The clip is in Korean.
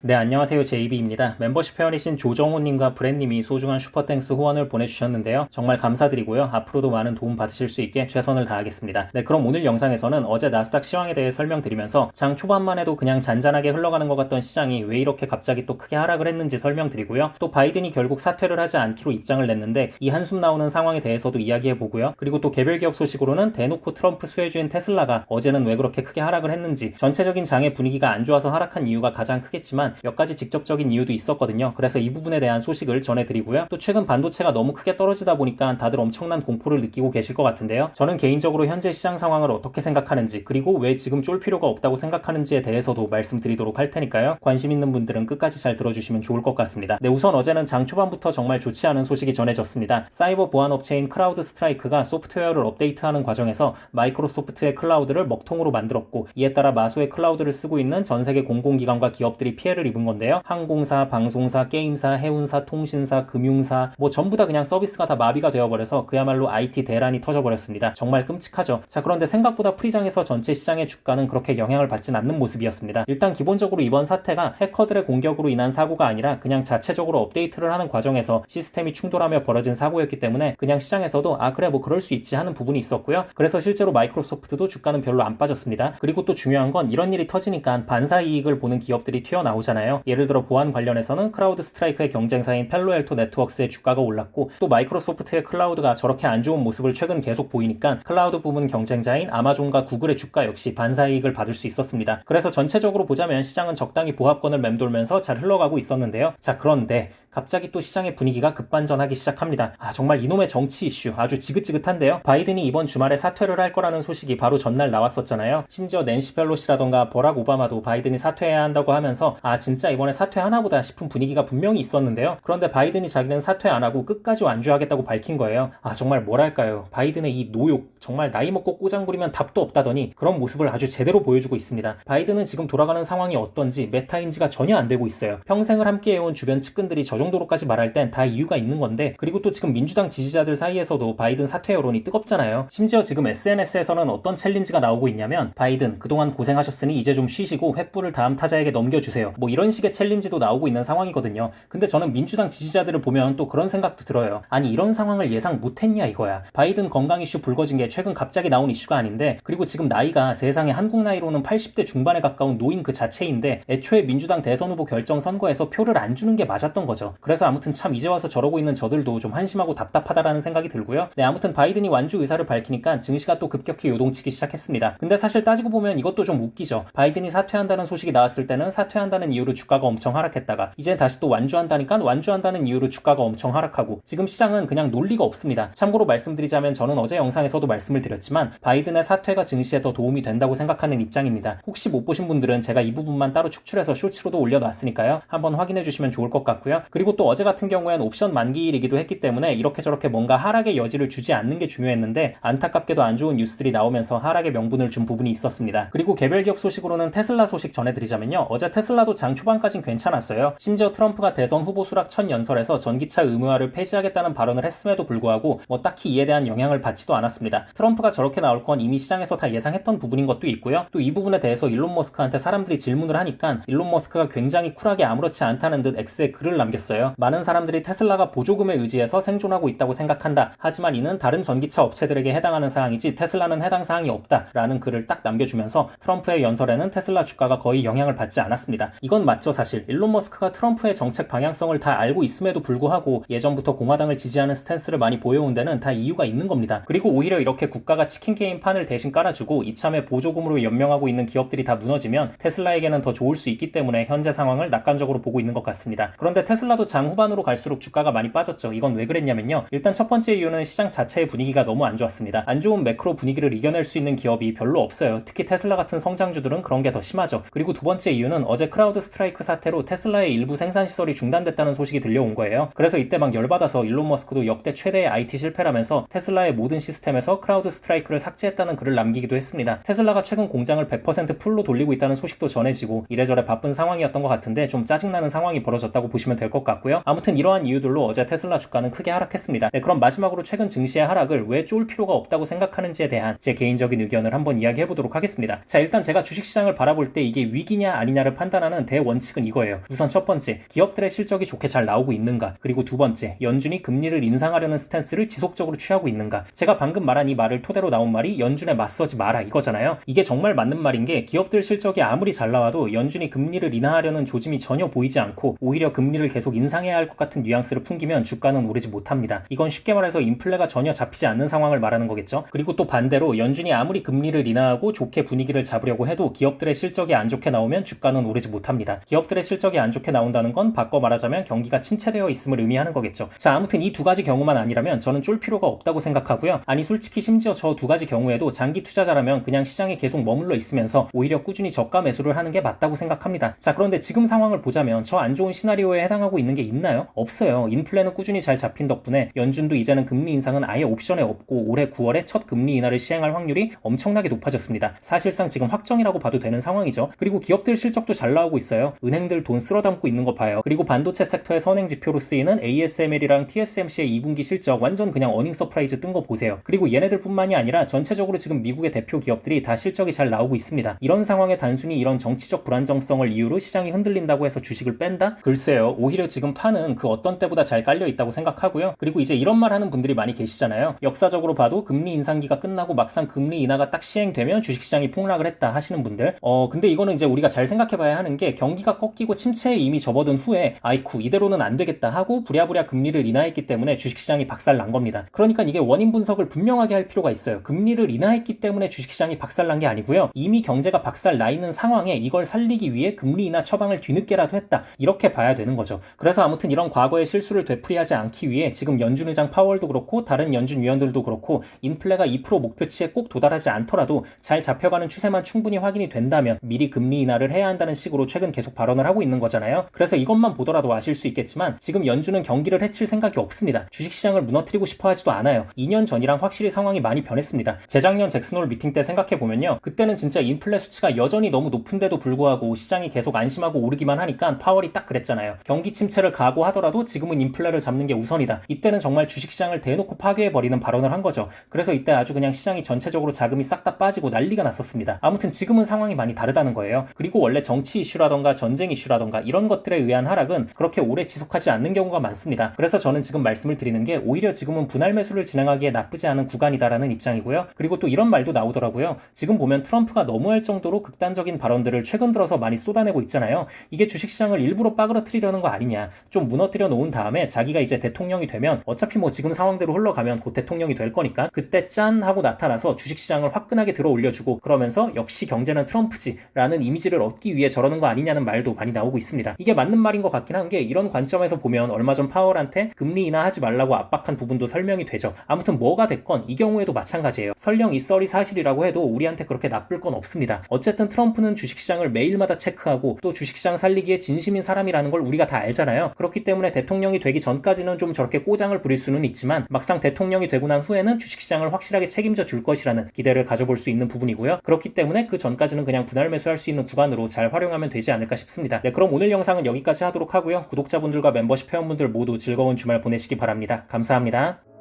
네, 안녕하세요. JB입니다. 멤버십 회원이신 조정호님과 브랜님이 소중한 슈퍼땡스 후원을 보내주셨는데요. 정말 감사드리고요. 앞으로도 많은 도움 받으실 수 있게 최선을 다하겠습니다. 네, 그럼 오늘 영상에서는 어제 나스닥 시황에 대해 설명드리면서 장 초반만 해도 그냥 잔잔하게 흘러가는 것 같던 시장이 왜 이렇게 갑자기 또 크게 하락을 했는지 설명드리고요. 또 바이든이 결국 사퇴를 하지 않기로 입장을 냈는데 이 한숨 나오는 상황에 대해서도 이야기해보고요. 그리고 또 개별 기업 소식으로는 대놓고 트럼프 수혜주인 테슬라가 어제는 왜 그렇게 크게 하락을 했는지, 전체적인 장의 분위기가 안 좋아서 하락한 이유가 가장 크겠지만 몇 가지 직접적인 이유도 있었거든요. 그래서 이 부분에 대한 소식을 전해드리고요. 또 최근 반도체가 너무 크게 떨어지다 보니까 다들 엄청난 공포를 느끼고 계실 것 같은데요. 저는 개인적으로 현재 시장 상황을 어떻게 생각하는지, 그리고 왜 지금 쫄 필요가 없다고 생각하는지에 대해서도 말씀드리도록 할 테니까요. 관심 있는 분들은 끝까지 잘 들어주시면 좋을 것 같습니다. 네, 우선 어제는 장 초반부터 정말 좋지 않은 소식이 전해졌습니다. 사이버 보안 업체인 크라우드 스트라이크가 소프트웨어를 업데이트하는 과정에서 마이크로소프트의 클라우드를 먹통으로 만들었고, 이에 따라 마소의 클라우드를 쓰고 있는 전 세계 공공기관과 기업들이 피해를 입은 건데요. 항공사, 방송사, 게임사, 해운사, 통신사, 금융사 뭐 전부 다 그냥 서비스가 다 마비가 되어버려서 그야말로 IT 대란이 터져버렸습니다. 정말 끔찍하죠. 자, 그런데 생각보다 프리장에서 전체 시장의 주가는 그렇게 영향을 받진 않는 모습이었습니다. 일단 기본적으로 이번 사태가 해커들의 공격으로 인한 사고가 아니라 그냥 자체적으로 업데이트를 하는 과정에서 시스템이 충돌하며 벌어진 사고였기 때문에 그냥 시장에서도 아 그래 뭐 그럴 수 있지 하는 부분이 있었고요. 그래서 실제로 마이크로소프트도 주가는 별로 안 빠졌습니다. 그리고 또 중요한 건 이런 일이 터지니까 반사 이익을 보는 기업들이 튀어나오잖아요. 예를 들어 보안 관련해서는 크라우드 스트라이크의 경쟁사인 펠로엘토 네트워크스의 주가가 올랐고, 또 마이크로소프트의 클라우드가 저렇게 안 좋은 모습을 최근 계속 보이니까 클라우드 부문 경쟁자인 아마존과 구글의 주가 역시 반사이익을 받을 수 있었습니다. 그래서 전체적으로 보자면 시장은 적당히 보합권을 맴돌면서 잘 흘러가고 있었는데요. 자, 그런데 갑자기 또 시장의 분위기가 급반전하기 시작합니다. 정말 이놈의 정치 이슈 아주 지긋지긋한데요. 바이든이 이번 주말에 사퇴를 할 거라는 소식이 바로 전날 나왔었잖아요. 심지어 낸시 펠로시라던가 버락 오바마도 바이든이 사퇴해야 한다고 하면서 진짜 이번에 사퇴하나 보다 싶은 분위기가 분명히 있었는데요. 그런데 바이든이 자기는 사퇴 안 하고 끝까지 완주하겠다고 밝힌 거예요. 정말 뭐랄까요. 바이든의 이 노욕, 정말 나이 먹고 꼬장 부리면 답도 없다더니 그런 모습을 아주 제대로 보여주고 있습니다. 바이든은 지금 돌아가는 상황이 어떤지 메타인지가 전혀 안 되고 있어요. 평생을 함께 해온 주변 측근들이 저 정도로까지 말할 땐 다 이유가 있는 건데, 그리고 또 지금 민주당 지지자들 사이에서도 바이든 사퇴 여론이 뜨겁잖아요. 심지어 지금 SNS에서는 어떤 챌린지가 나오고 있냐면 바이든 그동안 고생하셨으니 이제 좀 쉬시고 횃불을 다음 타자에게 넘겨주세요. 뭐 이런 식의 챌린지도 나오고 있는 상황이거든요. 근데 저는 민주당 지지자들을 보면 또 그런 생각도 들어요. 아니 이런 상황을 예상 못했냐 이거야. 바이든 건강 이슈 불거진 게 최근 갑자기 나온 이슈가 아닌데, 그리고 지금 나이가 세상에 한국 나이로는 80대 중반에 가까운 노인 그 자체인데 애초에 민주당 대선 후보 결정 선거에서 표를 안 주는 게 맞았던 거죠. 그래서 아무튼 참 이제 와서 저러고 있는 저들도 좀 한심하고 답답하다라는 생각이 들고요. 네, 아무튼 바이든이 완주 의사를 밝히니까 증시가 또 급격히 요동치기 시작했습니다. 근데 사실 따지고 보면 이것도 좀 웃기죠. 바이든이 사퇴한다는 소식이 나왔을 때는 사퇴한다는 이유로 주가가 엄청 하락했다가 이제 다시 또 완주한다니까 완주한다는 이유로 주가가 엄청 하락하고, 지금 시장은 그냥 논리가 없습니다. 참고로 말씀드리자면 저는 어제 영상에서도 말씀을 드렸지만 바이든의 사퇴가 증시에 더 도움이 된다고 생각하는 입장입니다. 혹시 못 보신 분들은 제가 이 부분만 따로 축출해서 쇼츠로도 올려놨으니까요. 한번 확인해 주시면 좋을 것 같고요. 그리고 또 어제 같은 경우엔 옵션 만기일이기도 했기 때문에 이렇게 저렇게 뭔가 하락의 여지를 주지 않는 게 중요했는데 안타깝게도 안 좋은 뉴스들이 나오면서 하락의 명분을 준 부분이 있었습니다. 그리고 개별 기업 소식으로는 테슬라 소식 전해드리자면요. 어제 테슬라도 장 초반까진 괜찮았어요. 심지어 트럼프가 대선 후보 수락 첫 연설에서 전기차 의무화를 폐지하겠다는 발언을 했음에도 불구하고 뭐 딱히 이에 대한 영향을 받지도 않았습니다. 트럼프가 저렇게 나올 건 이미 시장에서 다 예상했던 부분인 것도 있고요. 또 이 부분에 대해서 일론 머스크한테 사람들이 질문을 하니까 일론 머스크가 굉장히 쿨하게 아무렇지 않다는 듯 X에 글을 남겼어요. 많은 사람들이 테슬라가 보조금에 의지해서 생존하고 있다고 생각한다. 하지만 이는 다른 전기차 업체들에게 해당하는 사항이지 테슬라는 해당 사항이 없다. 라는 글을 딱 남겨주면서 트럼프의 연설에는 테슬라 주가가 거의 영향을 받지 않았습니다. 이건 맞죠 사실. 일론 머스크가 트럼프의 정책 방향성을 다 알고 있음에도 불구하고 예전부터 공화당을 지지하는 스탠스를 많이 보여온 데는 다 이유가 있는 겁니다. 그리고 오히려 이렇게 국가가 치킨 게임 판을 대신 깔아주고 이참에 보조금으로 연명하고 있는 기업들이 다 무너지면 테슬라에게는 더 좋을 수 있기 때문에 현재 상황을 낙관적으로 보고 있는 것 같습니다. 그런데 테슬라도 장 후반으로 갈수록 주가가 많이 빠졌죠. 이건 왜 그랬냐면요. 일단 첫 번째 이유는 시장 자체의 분위기가 너무 안 좋았습니다. 안 좋은 매크로 분위기를 이겨낼 수 있는 기업이 별로 없어요. 특히 테슬라 같은 성장주들은 그런 게 더 심하죠. 그리고 두 번째 이유는 어제 크라우드 스트라이크 사태로 테슬라의 일부 생산 시설이 중단됐다는 소식이 들려온 거예요. 그래서 이때 막 열받아서 일론 머스크도 역대 최대의 IT 실패라면서 테슬라의 모든 시스템에서 크라우드 스트라이크를 삭제했다는 글을 남기기도 했습니다. 테슬라가 최근 공장을 100% 풀로 돌리고 있다는 소식도 전해지고 이래저래 바쁜 상황이었던 것 같은데 좀 짜증나는 상황이 벌어졌다고 보시면 될 것 같고요. 아무튼 이러한 이유들로 어제 테슬라 주가는 크게 하락했습니다. 네, 그럼 마지막으로 최근 증시의 하락을 왜 쫄 필요가 없다고 생각하는지에 대한 제 개인적인 의견을 한번 이야기해 보도록 하겠습니다. 자, 일단 제가 주식시장을 바라볼 때 이게 위기냐 아니냐를 판단하는 대원칙은 이거예요. 우선 첫 번째, 기업들의 실적이 좋게 잘 나오고 있는가, 그리고 두 번째, 연준이 금리를 인상하려는 스탠스를 지속적으로 취하고 있는가. 제가 방금 말한 이 말을 토대로 나온 말이 연준에 맞서지 마라 이거잖아요. 이게 정말 맞는 말인 게 기업들 실적이 아무리 잘 나와도 연준이 금리를 인하하려는 조짐이 전혀 보이지 않고 오히려 금리를 계속 인상해야 할 것 같은 뉘앙스를 풍기면 주가는 오르지 못합니다. 이건 쉽게 말해서 인플레가 전혀 잡히지 않는 상황을 말하는 거겠죠. 그리고 또 반대로 연준이 아무리 금리를 인하하고 좋게 분위기를 잡으려고 해도 기업들의 실적이 안 좋게 나오면 주가는 오르지 못합니다. 기업들의 실적이 안 좋게 나온다는 건 바꿔 말하자면 경기가 침체되어 있음을 의미하는 거겠죠. 자, 아무튼 이 두 가지 경우만 아니라면 저는 쫄 필요가 없다고 생각하고요. 아니 솔직히 심지어 저 두 가지 경우에도 장기 투자자라면 그냥 시장에 계속 머물러 있으면서 오히려 꾸준히 저가 매수를 하는 게 맞다고 생각합니다. 자, 그런데 지금 상황을 보자면 저 안 좋은 시나리오에 해당하고 있는 게 있나요? 없어요. 인플레는 꾸준히 잘 잡힌 덕분에 연준도 이제는 금리 인상은 아예 옵션에 없고 올해 9월에 첫 금리 인하를 시행할 확률이 엄청나게 높아졌습니다. 사실상 지금 확정이라고 봐도 되는 상황이죠. 그리고 기업들 실적도 잘 나오고 있어요. 은행들 돈 쓸어 담고 있는 거 봐요. 그리고 반도체 섹터의 선행 지표로 쓰이는 ASML이랑 TSMC의 2분기 실적 완전 그냥 어닝 서프라이즈 뜬 거 보세요. 그리고 얘네들 뿐만이 아니라 전체적으로 지금 미국의 대표 기업들이 다 실적이 잘 나오고 있습니다. 이런 상황에 단순히 이런 정치적 불안정성을 이유로 시장이 흔들린다고 해서 주식을 뺀다? 글쎄요. 오히려 지금 판은 그 어떤 때보다 잘 깔려 있다고 생각하고요. 그리고 이제 이런 말 하는 분들이 많이 계시잖아요. 역사적으로 봐도 금리 인상기가 끝나고 막상 금리 인하가 딱 시행되면 주식시장이 폭락을 했다 하시는 분들. 근데 이거는 이제 우리가 잘 생각해봐야 하는 게 경기가 꺾이고 침체에 이미 접어든 후에 아이쿠 이대로는 안 되겠다 하고 부랴부랴 금리를 인하했기 때문에 주식시장이 박살난 겁니다. 그러니까 이게 원인 분석을 분명하게 할 필요가 있어요. 금리를 인하했기 때문에 주식시장이 박살난 게 아니고요. 이미 경제가 박살 나 있는 상황에 이걸 살리기 위해 금리 인하 처방을 뒤늦게라도 했다. 이렇게 봐야 되는 거죠. 그래서 아무튼 이런 과거의 실수를 되풀이하지 않기 위해 지금 연준 의장 파월도 그렇고 다른 연준 위원들도 그렇고 인플레가 2% 목표치에 꼭 도달하지 않더라도 잘 잡혀가는 추세만 충분히 확인이 된다면 미리 금리 인하를 해야 한다는 식으로 최근 계속 발언을 하고 있는 거잖아요. 그래서 이것만 보더라도 아실 수 있겠지만 지금 연준은 경기를 해칠 생각이 없습니다. 주식시장을 무너뜨리고 싶어 하지도 않아요. 2년 전이랑 확실히 상황이 많이 변했습니다. 재작년 잭슨홀 미팅 때 생각해보면요. 그때는 진짜 인플레 수치가 여전히 너무 높은데도 불구하고 시장이 계속 안심하고 오르기만 하니까 파월이 딱 그랬잖아요. 경기 침체를 각오하더라도 지금은 인플레를 잡는 게 우선이다. 이때는 정말 주식시장을 대놓고 파괴해버리는 발언을 한 거죠. 그래서 이때 아주 그냥 시장이 전체적으로 자금이 싹 다 빠지고 난리가 났었습니다. 아무튼 지금은 상황이 많이 다르다는 거예요. 그리고 원래 정치 이슈라던가 전쟁 이슈라던가 이런 것들에 의한 하락은 그렇게 오래 지속하지 않는 경우가 많습니다. 그래서 저는 지금 말씀을 드리는 게 오히려 지금은 분할 매수를 진행하기에 나쁘지 않은 구간이다라는 입장이고요. 그리고 또 이런 말도 나오더라고요. 지금 보면 트럼프가 너무할 정도로 극단적인 발언들을 최근 들어서 많이 쏟아내고 있잖아요. 이게 주식시장을 일부러 빠그러뜨리려는 거 아니냐. 좀 무너뜨려 놓은 다음에 자기가 이제 대통령이 되면 어차피 뭐 지금 상황대로 흘러가면 곧 대통령이 될 거니까 그때 짠 하고 나타나서 주식시장을 화끈하게 들어 올려주고 그러면서 역시 경제는 트럼프지 라는 이미지를 얻기 위해 저러는 거 아니냐는 말도 많이 나오고 있습니다. 이게 맞는 말인 것 같긴 한 게 이런 관점에서 보면 얼마 전 파월한테 금리 인하하지 말라고 압박한 부분도 설명이 되죠. 아무튼 뭐가 됐건 이 경우에도 마찬가지예요. 설령 이 썰이 사실이라고 해도 우리한테 그렇게 나쁠 건 없습니다. 어쨌든 트럼프는 주식시장을 매일마다 체크하고 또 주식시장 살리기에 진심인 사람이라는 걸 우리가 다 알잖아요. 그렇기 때문에 대통령이 되기 전까지는 좀 저렇게 꼬장을 부릴 수는 있지만 막상 대통령이 되고 난 후에는 주식시장을 확실하게 책임져 줄 것이라는 기대를 가져볼 수 있는 부분이고요. 그렇기 때문에 그 전까지는 그냥 분할 매수할 수 있는 구간으로 잘 활용하면 되지 않을까 싶습니다. 네, 그럼 오늘 영상은 여기까지 하도록 하고요. 구독자분들과 멤버십 회원분들 모두 즐거운 주말 보내시기 바랍니다. 감사합니다.